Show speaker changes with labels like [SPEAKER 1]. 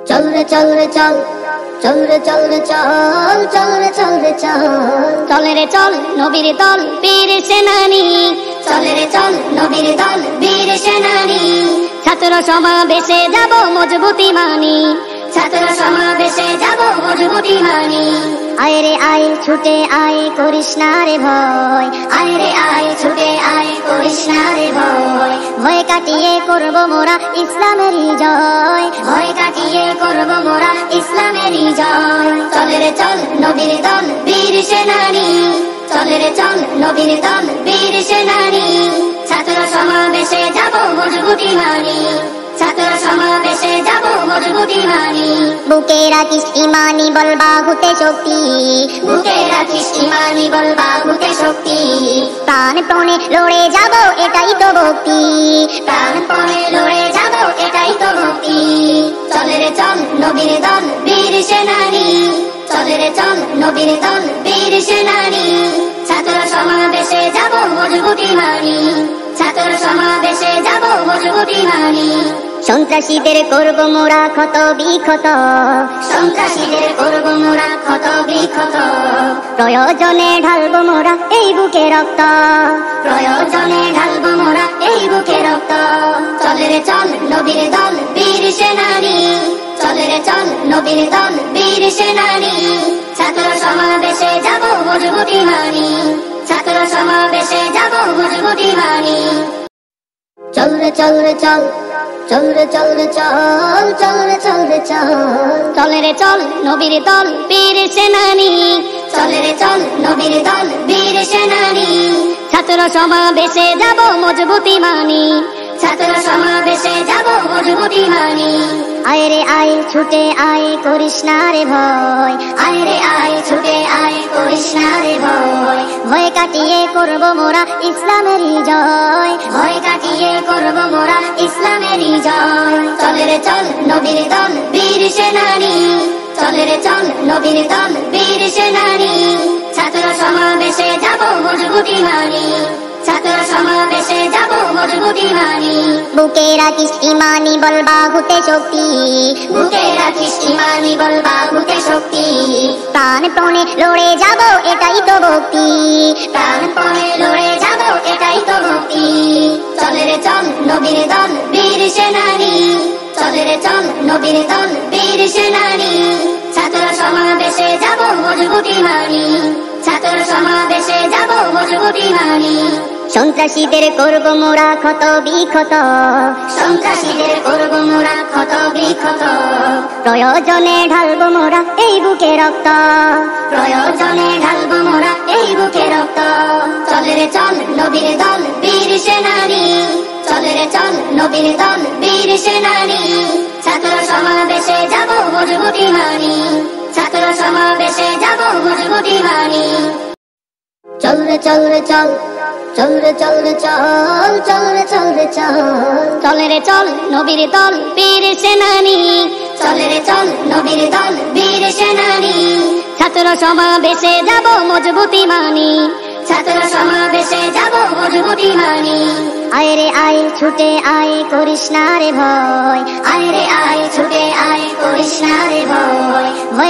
[SPEAKER 1] চল রে চল রে চল, চল রে চল রে চল, চল রে চল রে চল, চল রে চল নবীর দল বীর সেনানী, চল রে চল নবীর দল বীর সেনানী। ছাত্র সমাবেশে যাব মজবুতি মানি, ছাত্র সমাবেশে যাব মজবুতি মানি। আয় রে আয় ছুটে আয় করিস না রে ভয়, আয় রে আয় ছুটে আয় করিস না রে ভয়। ভয় কাটিয়ে করব মোরা ইসলামেরই জয়, ভয় কাটিয়ে করব মোরা ইসলামেরই জয়। চল রে চল নবীর দল বীর সেনানী, চল রে চল নবীর দল বীর সেনানী। ছাত্র সমাবেশে যাব মজবুতি মানি, ছাত্র সমাবেশে যাব মজবুতি মানি। বুকে রাখিস ইমানি বল বাহুতে শক্তি, বুকে রাখিস ইমানি বল বাহুতে শক্তি। প্রাণ পণে লড়ে যাব এটাই তো ভক্তি, প্রাণ পণে লড়ে যাব এটাই তো ভক্তি। চল রে চল নবীর দল বীর সেনানী, চল রে চল নবীর দল বীর সেনানী। ছাত্র সমাবেশে যাব মজবুতি মানি, ছাত্র সমাবেশে যাব মজবুতি মানি। সন্ত্রাসীদের করব মোরা ক্ষত বিক্ষত, সন্ত্রাসীদের করব মোরা ক্ষত বিক্ষত। প্রয়োজনে ঢালব মোরা এই বুকে রক্ত, প্রয়োজনে ঢালব মোরা এই বুকে রক্ত। চল রে চল নবীর দল বীর সেনানী, চল রে চল নবীর দল বীর সেনানী। ছাত্র সমাবেশে যাব মজবুতি মানি, ছাত্র সমাবেশে যাব মজবুতি মানি। চল রে চল রে চল, চল রে চল রে চল, চল রে চল রে চল, চল রে চল নবীর দল বীর সেনানী, চল রে চল নবীর দল বীর সেনানী। ছাত্র সমাবেশে যাব মজবুতি মানি, ছাত্র সমাবেশে যাব মজবুতি মানি। আয় রে আয় ছুটে আয় করিস না রে ভয়, আয় রে আয় ছুটে আয় করিস না রে ভয়। ভয় কাটিয়ে করব মোরা ইসলামেরই জয়, ভয় কাটিয়ে করব মোরা ইসলামেরই জয়। চল রে চল নবীর দল বীর সেনানী, চল রে চল নবীর দল বীর সেনানী। ছাত্র সমাবেশে যাব মজবুতি মানি, ছাত্র সমাবেশে যাব মজবুতি মানি। বুকে রাখিস ইমানি বল বাহুতে শক্তি, বুকে রাখিস ইমানি বল বাহুতে শক্তি। প্রাণ পণে লড়ে যাব এটাই তো ভক্তি, প্রাণ পণে লড়ে যাব এটাই তো ভক্তি। চল রে চল নবীর দল বীর সেনানী, চল রে চল নবীর দল বীর সেনানী। ছাত্র সমাবেশে যাব মজবুতি মানি, ছাত্র সমাবেশে যাব মজবুতি মানি। সন্ত্রাসীদের করব মোরা ক্ষত বিক্ষত, সন্ত্রাসীদের করব মোরা ক্ষত বিক্ষত। প্রয়োজনে ঢালব মোরা এই বুকে রক্ত, প্রয়োজনে ঢালব মোরা এই বুকে রক্ত। চল রে চল নবীর দল বীর সেনানী, চল রে চল নবীর দল বীর সেনানী। ছাত্র সমাবেশে যাব মজবুতি মানি, ছাত্র সমাবেশে যাব মজবুতি মানি। চল রে চল রে চল, চল রে চল রে চল, চল রে চল রে চল, চল রে চল নবীর দল বীর সেনানী, চল রে চল নবীর দল বীর সেনানী। ছাত্র সমাবেশে যাব মজবুতি মানি, ছাত্র সমাবেশে যাব মজবুতি মানি। আয় রে আয় ছুটে আয় করিস না রে ভয়, আয় রে আয় ছুটে আয় করিস না রে ভয়।